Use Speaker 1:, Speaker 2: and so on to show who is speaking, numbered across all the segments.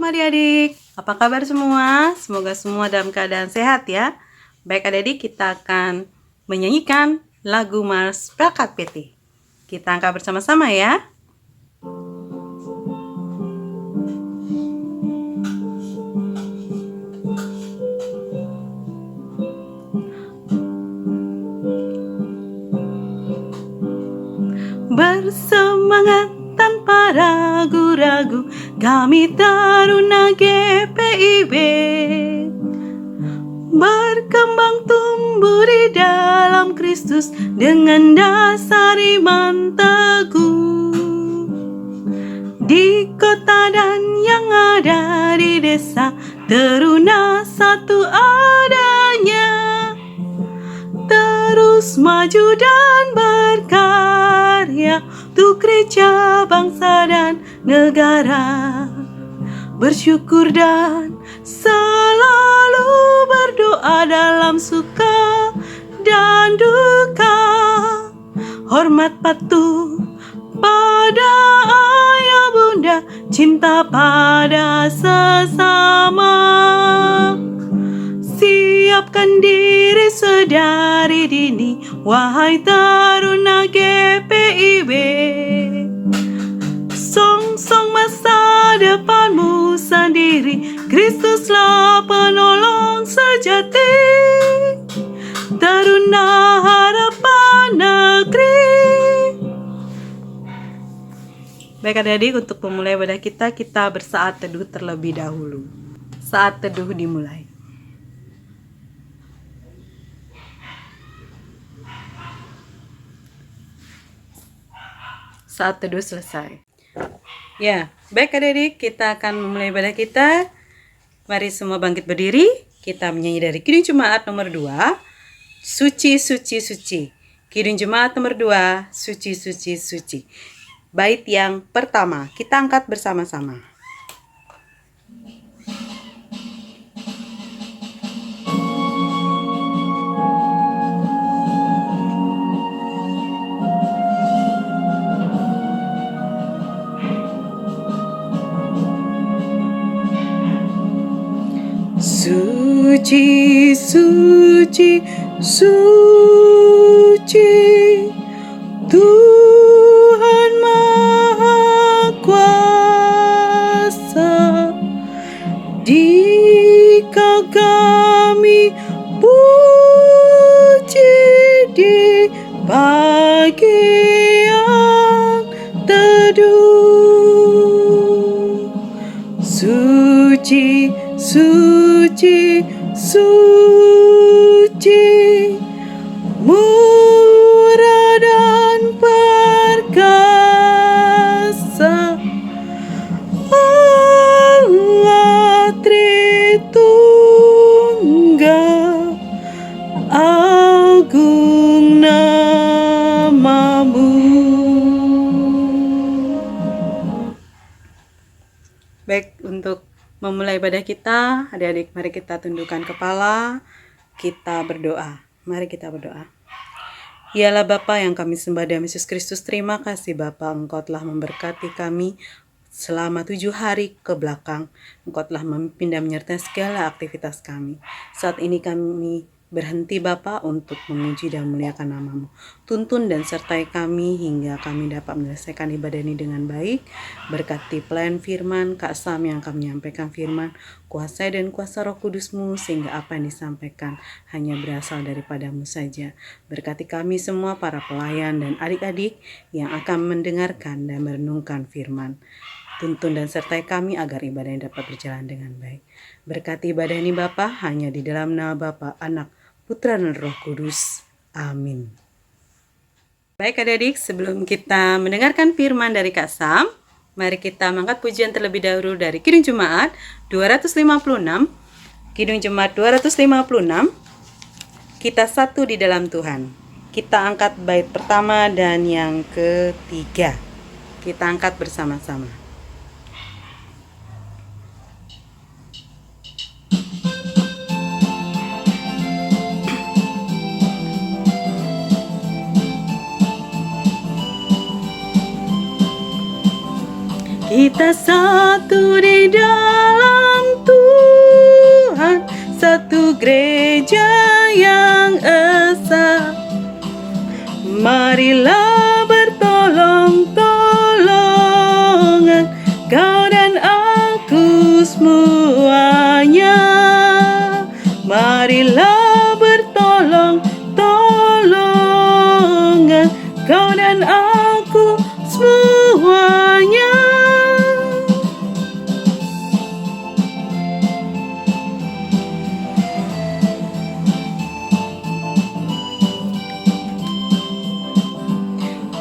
Speaker 1: adik-adik, apa kabar semua? Semoga semua dalam keadaan sehat ya. Baik adik-adik, kita akan menyanyikan lagu Mars Prakat PT. Kita angkat bersama-sama ya. Bersemangat tanpa ragu-ragu, kami Taruna GPIB berkembang tumbuh di dalam Kristus dengan dasar iman teguh. Di kota dan yang ada di desa, Taruna satu adanya, terus maju dan berkarya untuk gereja, bangsa dan negara. Bersyukur dan selalu berdoa dalam suka dan duka. Hormat patuh pada ayah bunda, cinta pada sesama. Siapkan diri sedari dini, wahai Taruna GPIB. Song-song masa depanmu sendiri, Kristuslah penolong sejati. Taruna harapan negeri. Baik adik-adik, untuk memulai ibadah kita bersaat teduh terlebih dahulu. Saat teduh dimulai. Saat teduh selesai. Ya, baik adik-adik, kita akan memulai ibadah kita. Mari semua bangkit berdiri. Kita menyanyi dari Kidung Jemaat nomor 2, Suci, Suci, Suci. Kidung Jemaat nomor 2, Suci, Suci, Suci. Bait yang pertama, kita angkat bersama-sama. Suci, suci, suci, Tuhan Maha Kuasa. Dikau kami puji di pagi yang teduh. Suci, suci, suci, murah dan perkasa, Allah Tritunggal, agung namamu. Baik, untuk memulai ibadah kita, adik-adik, mari kita tundukkan kepala, kita berdoa. Mari kita berdoa. Ialah Bapa yang kami sembah dalam Yesus Kristus, terima kasih Bapa, Engkau telah memberkati kami selama 7 hari ke belakang. Engkau telah memimpin dan menyertai segala aktivitas kami. Saat ini kami berhenti Bapa untuk memuji dan memuliakan nama-Mu. Tuntun dan sertai kami hingga kami dapat menyelesaikan ibadah ini dengan baik. Berkati pelayan firman, Kak Sam yang akan menyampaikan firman, kuasai dan kuasa Roh Kudus-Mu sehingga apa yang disampaikan hanya berasal daripada-Mu saja. Berkati kami semua para pelayan dan adik-adik yang akan mendengarkan dan merenungkan firman. Tuntun dan sertai kami agar ibadah ini dapat berjalan dengan baik. Berkati ibadah ini Bapa, hanya di dalam nama Bapa, Anak, Putra dan Roh Kudus. Amin. Baik adik-adik, sebelum kita mendengarkan firman dari Kak Sam, mari kita mengangkat pujian terlebih dahulu dari Kidung Jemaat 256. Kidung Jemaat 256, kita satu di dalam Tuhan. Kita angkat bait pertama dan yang ketiga. Kita angkat bersama-sama. Kita satu di dalam Tuhan, satu gereja yang esa. Marilah bertolong-tolongan, kau dan aku semuanya. Marilah bertolong-tolongan, kau dan aku semuanya.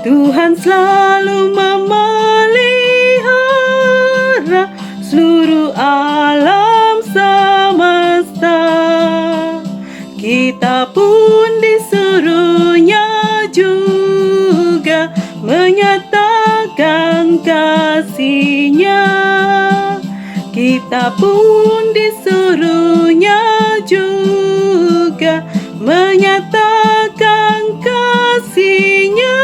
Speaker 1: Tuhan selalu memelihara seluruh alam semesta. Kita pun disuruhnya juga menyatakan kasih-Nya. Kita pun disuruhnya juga menyatakan kasih-Nya.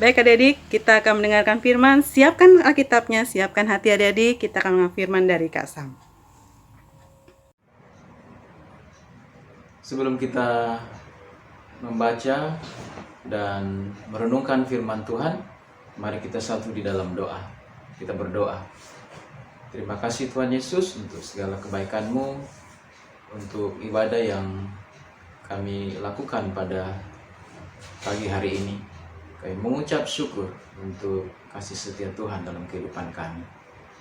Speaker 1: Baik adik-adik, kita akan mendengarkan firman. Siapkan Alkitabnya, siapkan hati adik-adik. Kita akan mendengar firman dari Kak Sam.
Speaker 2: Sebelum kita membaca dan merenungkan firman Tuhan, mari kita satu di dalam doa. Kita berdoa. Terima kasih Tuhan Yesus untuk segala kebaikan-Mu, untuk ibadah yang kami lakukan pada pagi hari ini. Kami mengucap syukur untuk kasih setia Tuhan dalam kehidupan kami.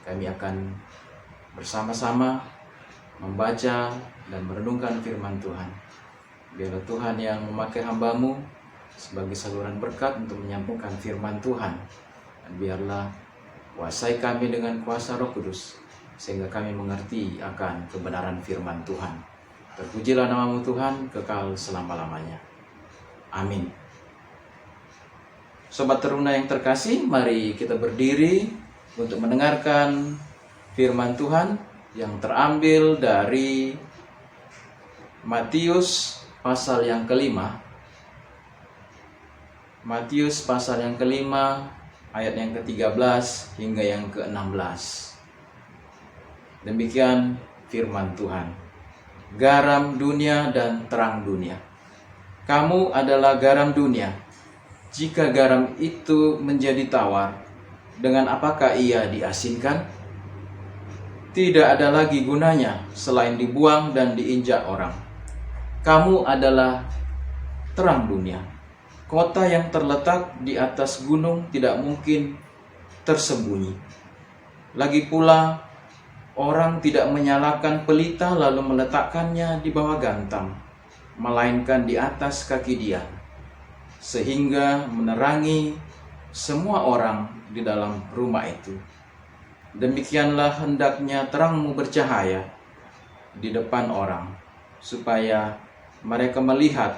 Speaker 2: Kami akan bersama-sama membaca dan merenungkan firman Tuhan. Biarlah Tuhan yang memakai hamba-Mu sebagai saluran berkat untuk menyampaikan firman Tuhan. Dan biarlah kuasai kami dengan kuasa Roh Kudus, sehingga kami mengerti akan kebenaran firman Tuhan. Terpujilah nama-Mu Tuhan, kekal selama-lamanya. Amin. Sobat Teruna yang terkasih, mari kita berdiri untuk mendengarkan firman Tuhan yang terambil dari Matius pasal yang kelima. Matius pasal yang kelima, ayat yang ke-13 hingga yang ke-16. Demikian firman Tuhan. Garam dunia dan terang dunia. Kamu adalah garam dunia. Jika garam itu menjadi tawar, dengan apakah ia diasinkan? Tidak ada lagi gunanya selain dibuang dan diinjak orang. Kamu adalah terang dunia. Kota yang terletak di atas gunung tidak mungkin tersembunyi. Lagi pula, orang tidak menyalakan pelita lalu meletakkannya di bawah gantang, melainkan di atas kaki dia, sehingga menerangi semua orang di dalam rumah itu. Demikianlah hendaknya terangmu bercahaya di depan orang, supaya mereka melihat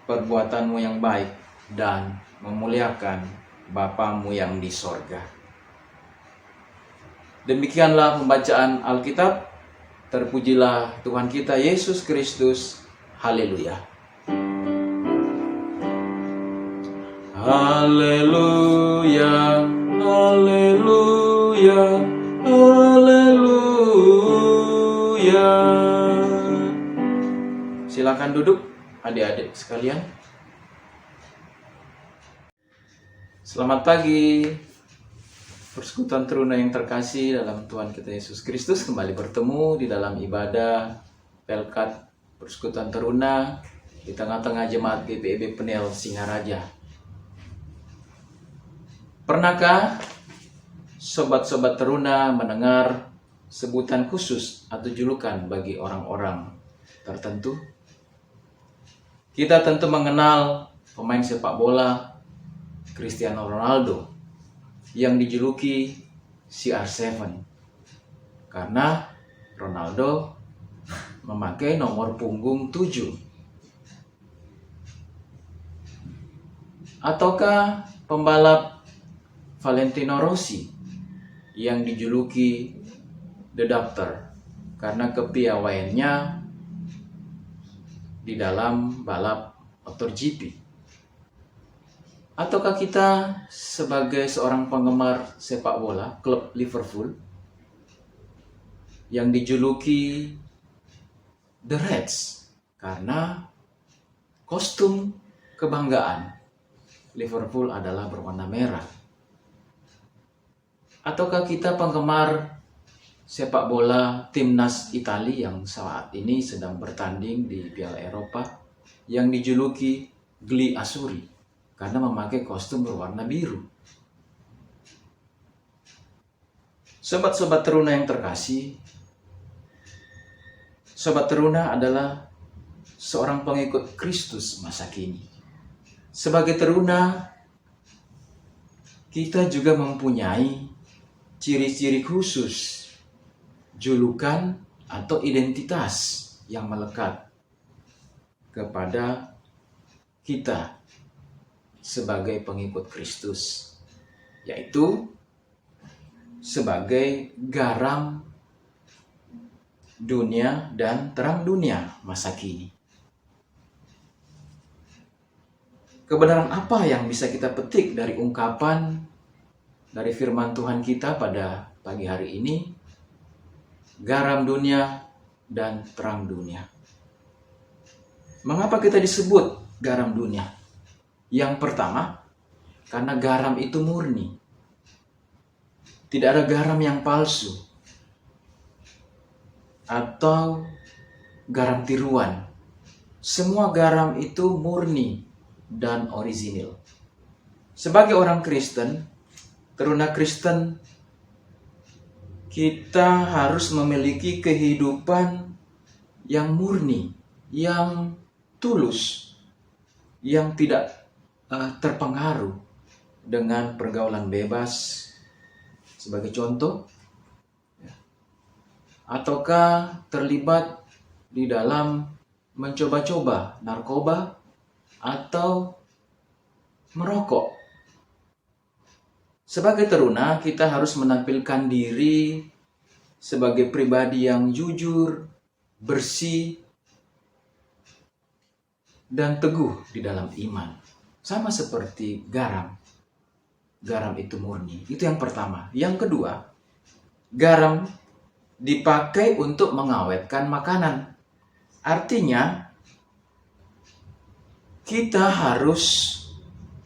Speaker 2: perbuatanmu yang baik dan memuliakan Bapamu yang di sorga. Demikianlah pembacaan Alkitab. Terpujilah Tuhan kita Yesus Kristus. Haleluya. Haleluya, haleluya, haleluya. Silakan duduk adik-adik sekalian. Selamat pagi, persekutuan teruna yang terkasih dalam Tuhan kita Yesus Kristus. Kembali bertemu di dalam ibadah Pelkat Persekutuan Teruna di tengah-tengah jemaat GPIB Penel Singaraja. Pernahkah sobat-sobat teruna mendengar sebutan khusus atau julukan bagi orang-orang tertentu? Kita tentu mengenal pemain sepak bola Cristiano Ronaldo yang dijuluki CR7 karena Ronaldo memakai nomor punggung 7. Ataukah pembalap Valentino Rossi yang dijuluki The Doctor karena kepiawaiannya di dalam balap MotoGP. Ataukah kita sebagai seorang penggemar sepak bola, klub Liverpool, yang dijuluki The Reds karena kostum kebanggaan Liverpool adalah berwarna merah? Ataukah kita penggemar sepak bola timnas Italia yang saat ini sedang bertanding di Piala Eropa yang dijuluki Gli Azzurri karena memakai kostum berwarna biru? Sobat-sobat teruna yang terkasih, sobat teruna adalah seorang pengikut Kristus masa kini. Sebagai teruna, kita juga mempunyai ciri-ciri khusus, julukan atau identitas yang melekat kepada kita sebagai pengikut Kristus, yaitu sebagai garam dunia dan terang dunia masa kini. Kebenaran apa yang bisa kita petik dari ungkapan dari firman Tuhan kita pada pagi hari ini? Garam dunia dan terang dunia. Mengapa kita disebut garam dunia? Yang pertama, karena garam itu murni. Tidak ada garam yang palsu atau garam tiruan. Semua garam itu murni dan orisinil. Sebagai orang Kristen, teruna Kristen, kita harus memiliki kehidupan yang murni, yang tulus, yang tidak terpengaruh dengan pergaulan bebas. Sebagai contoh, ataukah terlibat di dalam mencoba-coba narkoba atau merokok. Sebagai teruna, kita harus menampilkan diri sebagai pribadi yang jujur, bersih, dan teguh di dalam iman. Sama seperti garam. Garam itu murni. Itu yang pertama. Yang kedua, garam dipakai untuk mengawetkan makanan. Artinya, kita harus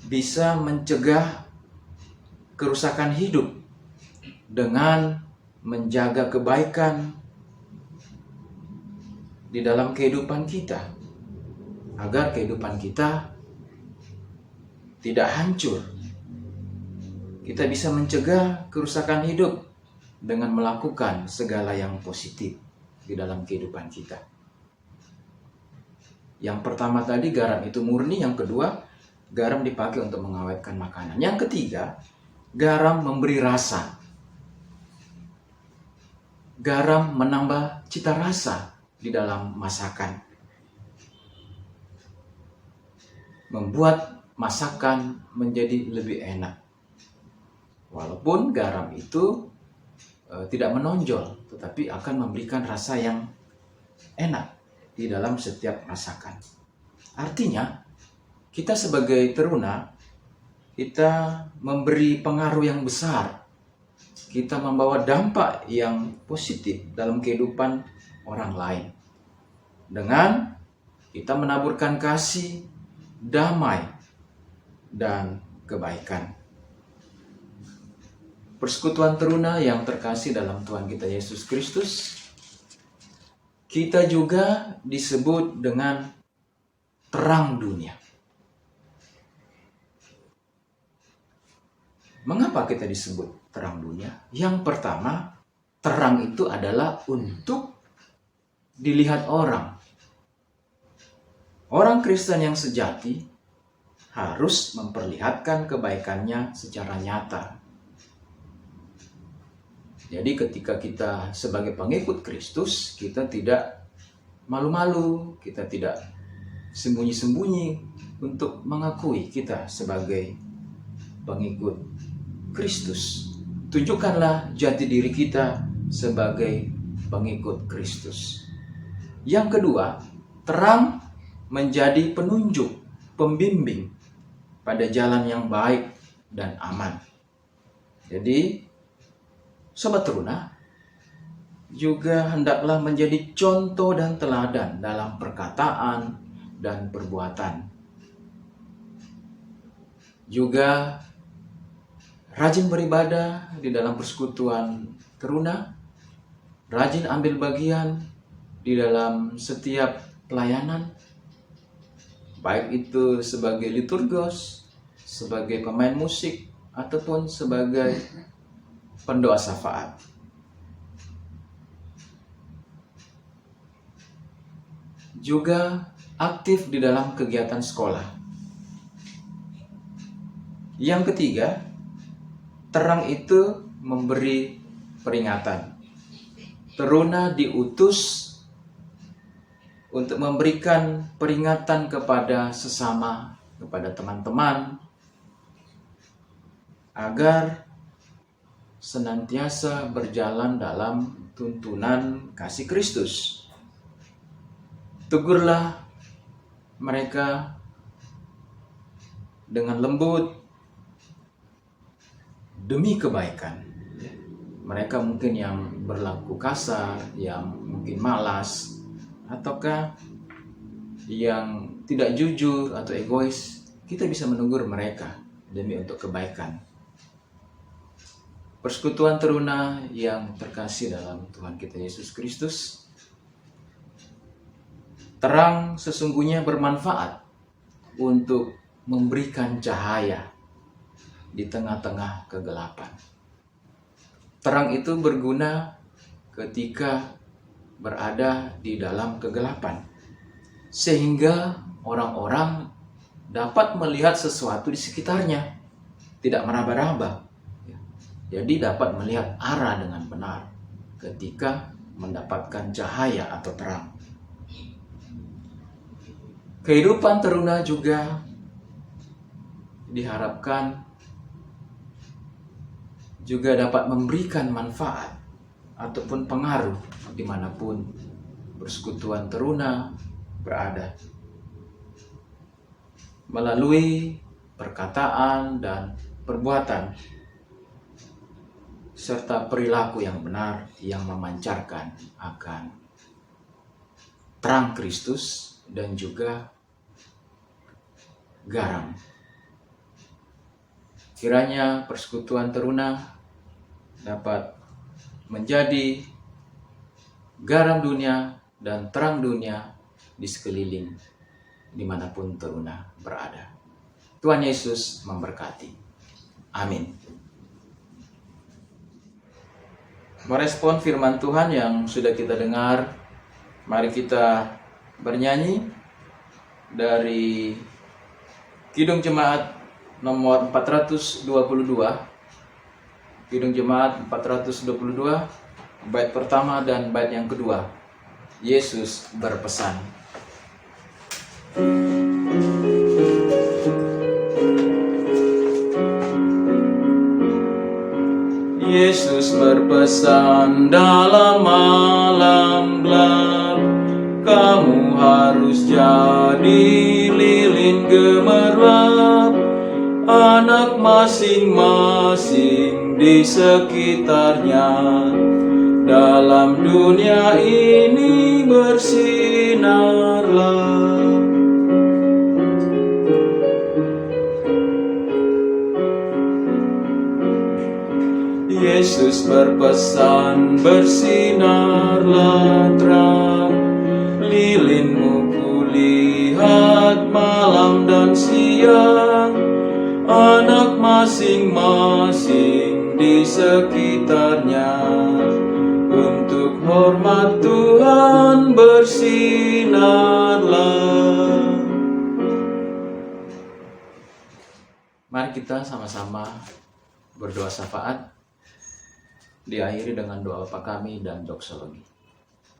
Speaker 2: bisa mencegah kerusakan hidup dengan menjaga kebaikan di dalam kehidupan kita, agar kehidupan kita tidak hancur. Kita bisa mencegah kerusakan hidup dengan melakukan segala yang positif di dalam kehidupan kita. Yang pertama tadi garam itu murni, yang kedua garam dipakai untuk mengawetkan makanan. Yang ketiga, garam memberi rasa. Garam menambah cita rasa di dalam masakan. Membuat masakan menjadi lebih enak. Walaupun garam itu tidak menonjol, tetapi akan memberikan rasa yang enak di dalam setiap masakan. Artinya, kita sebagai teruna, kita memberi pengaruh yang besar. Kita membawa dampak yang positif dalam kehidupan orang lain. Dengan kita menaburkan kasih, damai, dan kebaikan. Persekutuan teruna yang terkasih dalam Tuhan kita Yesus Kristus, kita juga disebut dengan terang dunia. Mengapa kita disebut terang dunia? Yang pertama, terang itu adalah untuk dilihat orang. Orang Kristen yang sejati harus memperlihatkan kebaikannya secara nyata. Jadi ketika kita sebagai pengikut Kristus, kita tidak malu-malu, kita tidak sembunyi-sembunyi untuk mengakui kita sebagai pengikut Kristus. Tunjukkanlah jati diri kita sebagai pengikut Kristus. Yang kedua, terang menjadi penunjuk, pembimbing. pada jalan yang baik dan aman. Jadi, Sobat Teruna juga hendaklah menjadi contoh dan teladan dalam perkataan dan perbuatan. Juga rajin beribadah di dalam persekutuan Teruna, rajin ambil bagian di dalam setiap pelayanan, baik itu sebagai liturgos, sebagai pemain musik, ataupun sebagai pendoa syafaat. Juga aktif di dalam kegiatan sekolah. Yang ketiga, terang itu memberi peringatan. Teruna diutus untuk memberikan peringatan kepada sesama, kepada teman-teman, agar senantiasa berjalan dalam tuntunan kasih Kristus. Tegurlah mereka dengan lembut demi kebaikan. Mereka mungkin yang berlaku kasar, yang mungkin malas, ataukah yang tidak jujur atau egois, kita bisa menegur mereka demi untuk kebaikan. Persekutuan Teruna yang terkasih dalam Tuhan kita Yesus Kristus, terang sesungguhnya bermanfaat untuk memberikan cahaya di tengah-tengah kegelapan. Terang itu berguna ketika berada di dalam kegelapan, sehingga orang-orang dapat melihat sesuatu di sekitarnya, tidak meraba-raba. Jadi dapat melihat arah dengan benar ketika mendapatkan cahaya atau terang. Kehidupan Teruna juga diharapkan juga dapat memberikan manfaat ataupun pengaruh dimanapun persekutuan Teruna berada, melalui perkataan dan perbuatan serta perilaku yang benar yang memancarkan akan terang Kristus dan juga garam. Kiranya persekutuan Teruna dapat menjadi garam dunia dan terang dunia di sekeliling dimanapun Teruna berada. Tuhan Yesus memberkati. Amin. Merespon firman Tuhan yang sudah kita dengar, mari kita bernyanyi dari Kidung Jemaat nomor 422. Kidung Jemaat 422, bait pertama dan bait yang kedua. Yesus berpesan. Yesus berpesan dalam malam gelap, kamu harus jadi lilin gemerlap, anak masing-masing di sekitarnya, dalam dunia ini bersinarlah. Yesus berpesan, bersinarlah terang, lilinmu kulihat malam dan siang, anak masing-masing di sekitarnya, untuk hormat Tuhan bersinarlah. Mari kita sama-sama berdoa syafaat, diakhiri dengan doa Bapa kami dan doksologi.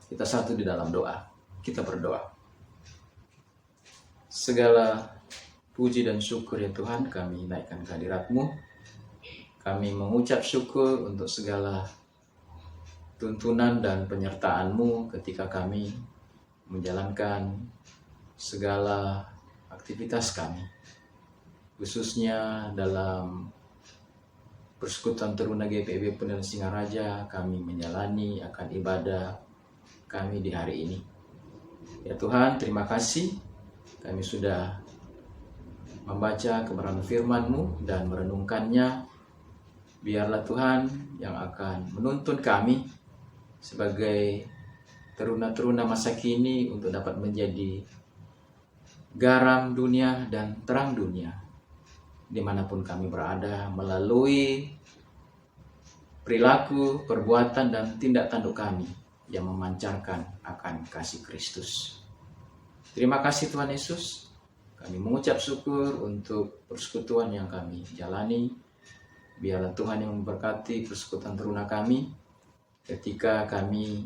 Speaker 2: Kita satu di dalam doa, kita berdoa. Segala puji dan syukur ya Tuhan, kami naikkan kehadirat-Mu. Kami mengucap syukur untuk segala tuntunan dan penyertaan-Mu ketika kami menjalankan segala aktivitas kami. khususnya dalam Persekutuan Teruna GPIB Penel Singaraja, kami menjalani akan ibadah kami di hari ini. Ya Tuhan, terima kasih kami sudah membaca kebenaran firman-Mu dan merenungkannya. Biarlah Tuhan yang akan menuntun kami sebagai teruna-teruna masa kini untuk dapat menjadi garam dunia dan terang dunia dimanapun kami berada, melalui perilaku, perbuatan, dan tindak tanduk kami yang memancarkan akan kasih Kristus. Terima kasih Tuhan Yesus. Kami mengucap syukur untuk persekutuan yang kami jalani. Biarlah Tuhan yang memberkati persekutuan teruna kami ketika kami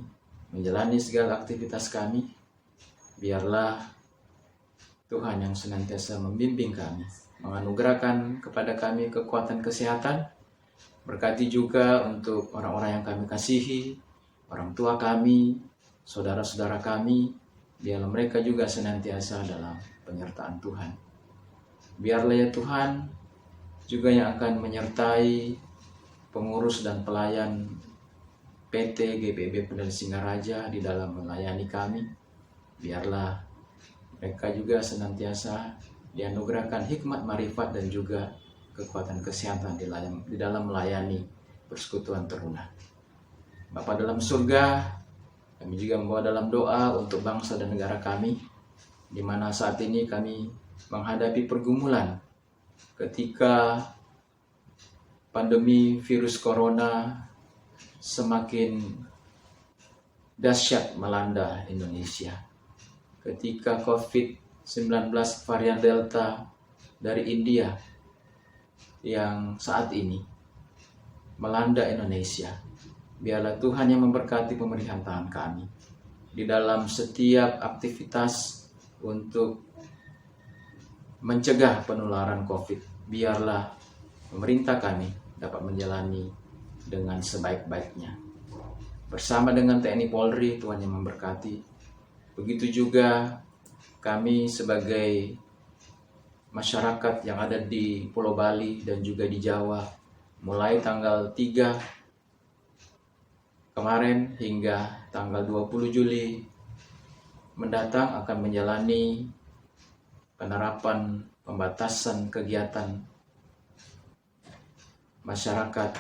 Speaker 2: menjalani segala aktivitas kami. Biarlah Tuhan yang senantiasa membimbing kami, menganugerahkan kepada kami kekuatan kesehatan. Berkati juga untuk orang-orang yang kami kasihi, orang tua kami, saudara-saudara kami. Biarlah mereka juga senantiasa dalam penyertaan Tuhan. Biarlah ya Tuhan juga yang akan menyertai pengurus dan pelayan PT GPIB Penel Singaraja di dalam melayani kami. Biarlah mereka juga senantiasa dianugerahkan hikmat, marifat, dan juga kekuatan kesehatan di dalam melayani persekutuan teruna. Bapa dalam surga, kami juga membawa dalam doa untuk bangsa dan negara kami, di mana saat ini kami menghadapi pergumulan ketika pandemi virus corona semakin dahsyat melanda Indonesia. Ketika COVID-19 varian Delta dari India yang saat ini melanda Indonesia. Biarlah Tuhan yang memberkati pemerintahan kami di dalam setiap aktivitas untuk mencegah penularan COVID. Biarlah pemerintah kami dapat menjalani dengan sebaik-baiknya. Bersama dengan TNI Polri, Tuhan yang memberkati. Begitu juga kami sebagai masyarakat yang ada di Pulau Bali dan juga di Jawa, mulai tanggal 3 kemarin hingga tanggal 20 Juli mendatang akan menjalani penerapan pembatasan kegiatan masyarakat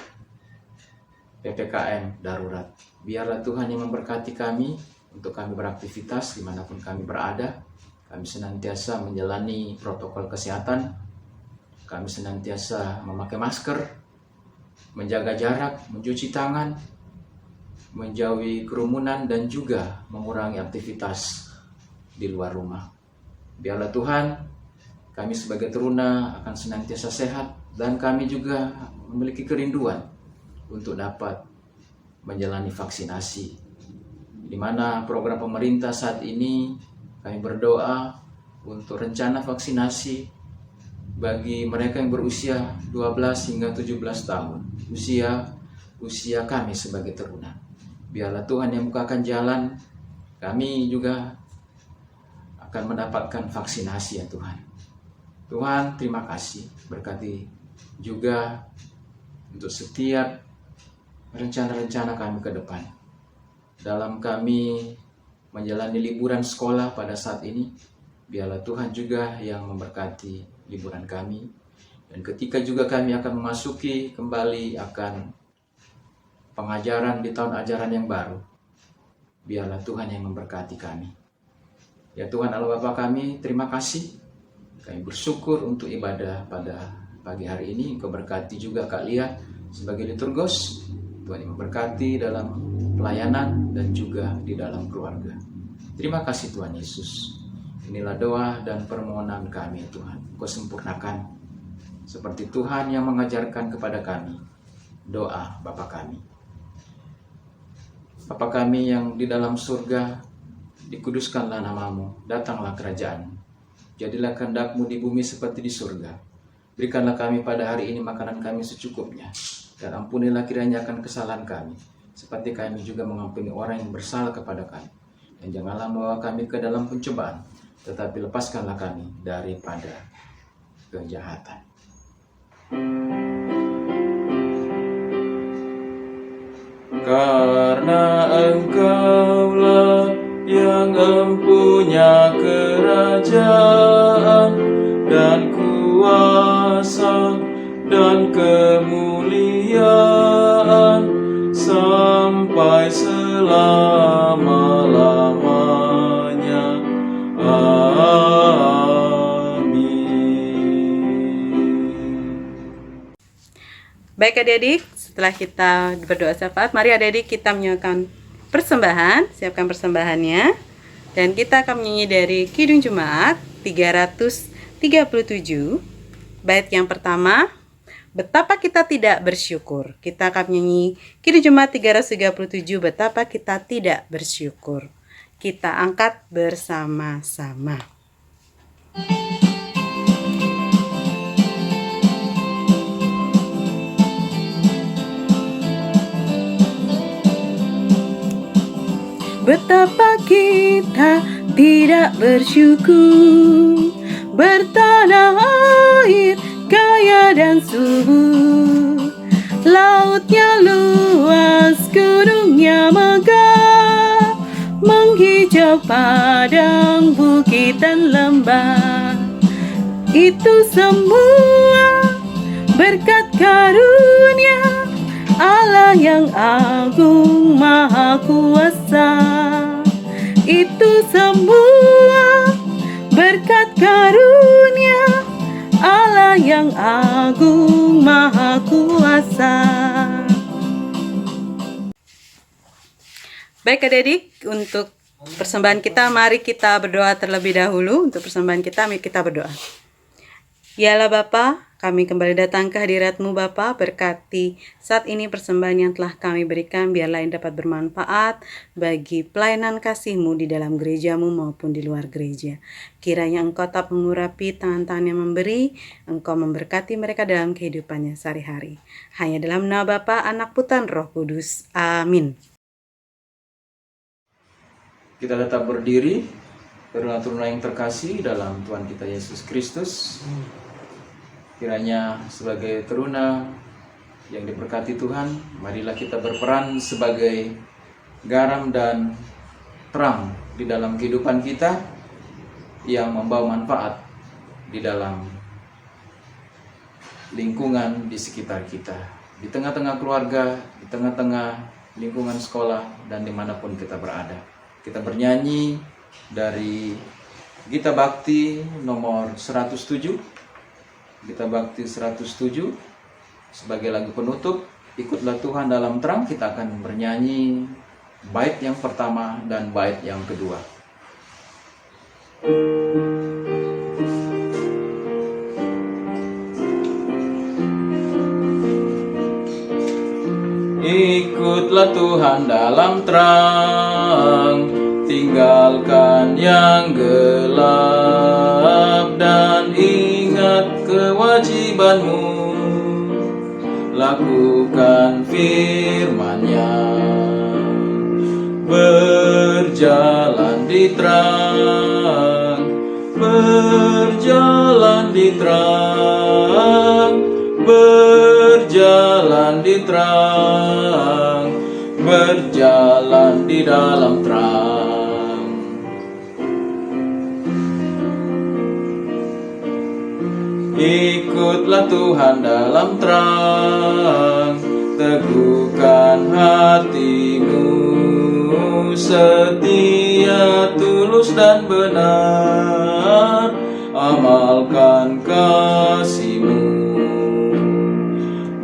Speaker 2: PPKM darurat. Biarlah Tuhan yang memberkati kami untuk kami beraktivitas dimanapun kami berada. Kami senantiasa menjalani protokol kesehatan. Kami senantiasa memakai masker, menjaga jarak, mencuci tangan, menjauhi kerumunan, dan juga mengurangi aktivitas di luar rumah. Biarlah Tuhan, kami sebagai teruna akan senantiasa sehat, dan kami juga memiliki kerinduan untuk dapat menjalani vaksinasi, di mana program pemerintah saat ini kami berdoa untuk rencana vaksinasi bagi mereka yang berusia 12 hingga 17 tahun, usia kami sebagai teruna. Biarlah Tuhan yang bukakan jalan, kami juga akan mendapatkan vaksinasi ya Tuhan. Tuhan, terima kasih, berkati juga untuk setiap rencana-rencana kami ke depan. Dalam kami menjalani liburan sekolah pada saat ini, biarlah Tuhan juga yang memberkati liburan kami. Dan ketika juga kami akan memasuki kembali akan pengajaran di tahun ajaran yang baru, biarlah Tuhan yang memberkati kami. Ya Tuhan Allah Bapa kami, terima kasih. Kami bersyukur untuk ibadah pada pagi hari ini. Engkau berkati juga Kak Lia sebagai liturgos. Tuhan yang memberkati dalam pelayanan dan juga di dalam keluarga. Terima kasih Tuhan Yesus. Inilah doa dan permohonan kami Tuhan. Engkau sempurnakan seperti Tuhan yang mengajarkan kepada kami doa Bapa kami. Bapa kami yang di dalam surga, dikuduskanlah namamu, datanglah kerajaan. Jadilah kehendak-Mu di bumi seperti di surga. Berikanlah kami pada hari ini makanan kami secukupnya. Dan ampunilah kiranya akan kesalahan kami, seperti kami juga mengampuni orang yang bersalah kepada kami. Dan janganlah membawa kami ke dalam pencobaan, tetapi lepaskanlah kami daripada kejahatan. Karena Engkaulah yang empunya kerajaan dan kuasa dan kemuliaan sampai selama-lamanya.
Speaker 1: Baik adik-adik, setelah kita berdoa syafaat, mari adik-adik kita menyanyikan persembahan, siapkan persembahannya. Dan kita akan menyanyi dari Kidung Jemaat 337, bait yang pertama, betapa kita tidak bersyukur. Kita akan menyanyi Kidung Jemaat 337, betapa kita tidak bersyukur. Kita angkat bersama-sama. Betapa kita tidak bersyukur, bertanah air kaya dan subur, lautnya luas, gunungnya megah, menghijau padang, bukit dan lembah. Itu semua berkat karunia Allah yang agung maha kuasa. Itu semua berkat karunia Allah yang agung maha kuasa. Baik adik-adik, untuk persembahan kita mari kita berdoa terlebih dahulu. Untuk persembahan kita mari kita berdoa. Ya Allah Bapa, kami kembali datang ke hadirat-Mu Bapa, berkati saat ini persembahan yang telah kami berikan, biarlah yang dapat bermanfaat bagi pelayanan kasih-Mu di dalam gereja-Mu maupun di luar gereja. Kiranya Engkau tetap mengurapi tangan-tangan yang memberi, Engkau memberkati mereka dalam kehidupannya sehari-hari. Hanya dalam nama Bapa, Anak, Putra, Roh Kudus. Amin.
Speaker 2: Kita tetap berdiri, teruna-teruna yang terkasih dalam Tuhan kita Yesus Kristus. Kiranya sebagai teruna yang diberkati Tuhan, marilah kita berperan sebagai garam dan terang di dalam kehidupan kita yang membawa manfaat di dalam lingkungan di sekitar kita, di tengah-tengah keluarga, di tengah-tengah lingkungan sekolah, dan dimanapun kita berada. Kita bernyanyi dari Gita Bakti nomor 107. Gita Bakti 107 sebagai lagu penutup. Ikutlah Tuhan dalam terang. Kita akan bernyanyi bait yang pertama dan bait yang kedua. Ikutlah Tuhan dalam terang, tinggalkan yang gelap dan ingat kewajibanmu, lakukan firman-Nya, berjalan di terang, berjalan di terang, berjalan di terang, berjalan di dalam terang. Ikutlah Tuhan dalam terang, teguhkan hatimu, setia, tulus dan benar, amalkan kasih-Mu,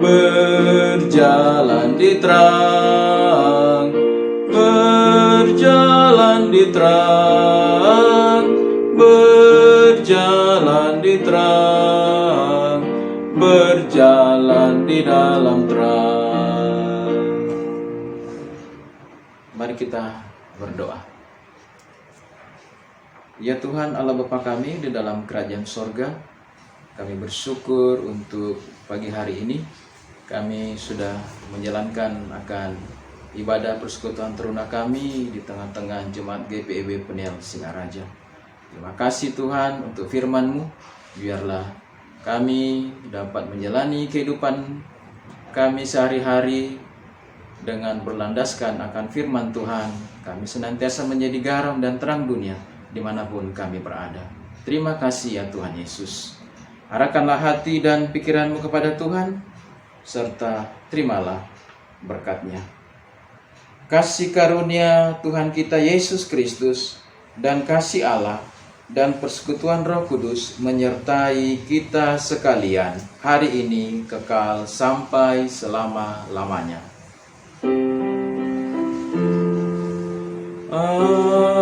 Speaker 2: berjalan di terang, berjalan di terang, berjalan di terang, berjalan di dalam terang. Mari kita berdoa. Ya Tuhan Allah Bapa kami di dalam kerajaan sorga, kami bersyukur untuk pagi hari ini. Kami sudah menjalankan akan ibadah persekutuan teruna kami di tengah-tengah Jemaat GPIB Peniel Singaraja. Terima kasih Tuhan untuk firman-Mu. Biarlah kami dapat menjalani kehidupan kami sehari-hari dengan berlandaskan akan firman Tuhan. Kami senantiasa menjadi garam dan terang dunia dimanapun kami berada. Terima kasih ya Tuhan Yesus. Arahkanlah hati dan pikiranmu kepada Tuhan, serta terimalah berkat-Nya. Kasih karunia Tuhan kita Yesus Kristus dan kasih Allah dan persekutuan Roh Kudus menyertai kita sekalian hari ini kekal sampai selama-lamanya. Amin.